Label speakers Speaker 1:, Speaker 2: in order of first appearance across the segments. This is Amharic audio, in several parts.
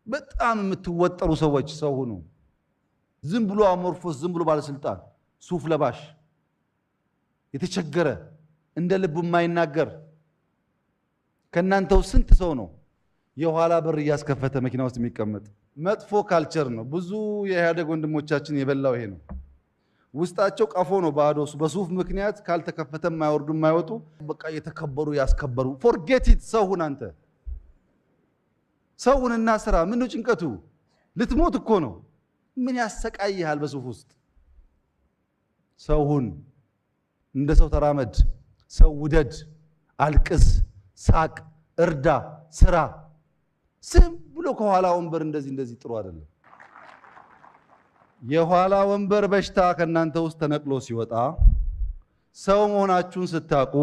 Speaker 1: በጣም የምትወጠሩ ሰዎች ሰው ሁኑ። ዝም ብሎ አሞርፎስ፣ ዝም ብሎ ባለስልጣን ሱፍ ለባሽ የተቸገረ እንደ ልቡ የማይናገር ከናንተው ስንት ሰው ነው የኋላ በር እያስከፈተ መኪና ውስጥ የሚቀመጥ? መጥፎ ካልቸር ነው። ብዙ የኢህአዴግ ወንድሞቻችን የበላው ይሄ ነው። ውስጣቸው ቀፎ ነው ባዶ። በሱፍ ምክንያት ካልተከፈተ የማይወርዱ የማይወጡ በቃ የተከበሩ ያስከበሩ። ፎርጌት ኢት። ሰው ሁን አንተ። ሰው ሁንና ስራ። ምን ነው ጭንቀቱ? ልትሞት እኮ ነው። ምን ያሰቃይሃል በሱፍ ውስጥ? ሰው ሁን። እንደ ሰው ተራመድ። ሰው ውደድ፣ አልቅስ፣ ሳቅ፣ እርዳ፣ ስራ። ዝም ብሎ ከኋላ ወንበር እንደዚህ ጥሩ አይደለም። የኋላ ወንበር በሽታ ከናንተ ውስጥ ተነቅሎ ሲወጣ ሰው መሆናችሁን ስታቁ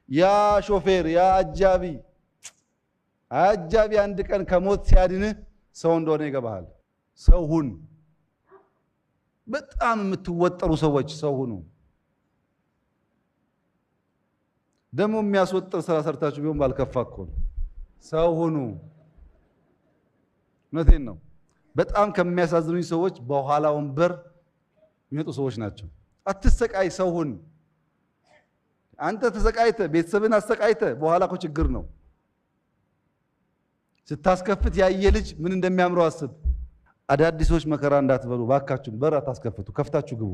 Speaker 1: ያ ሾፌር ያ አጃቢ አንድ ቀን ከሞት ሲያድንህ ሰው እንደሆነ ይገባሃል። ሰው ሁን። በጣም የምትወጠሩ ሰዎች ሰው ሁኑ። ደግሞ የሚያስወጥር ስራ ሰርታችሁ ቢሆን ባልከፋ እኮ ነው። ሰው ሁኑ። እውነቴን ነው። በጣም ከሚያሳዝኑኝ ሰዎች በኋላ ወንበር የሚመጡ ሰዎች ናቸው። አትሰቃይ፣ ሰው ሁን። አንተ ተሰቃይተ ቤተሰብን አሰቃይተ በኋላ እኮ ችግር ነው። ስታስከፍት ያየ ልጅ ምን እንደሚያምረው አስብ። አዳዲሶች መከራ እንዳትበሉ ባካችሁ። በር አታስከፍቱ፣ ከፍታችሁ ግቡ።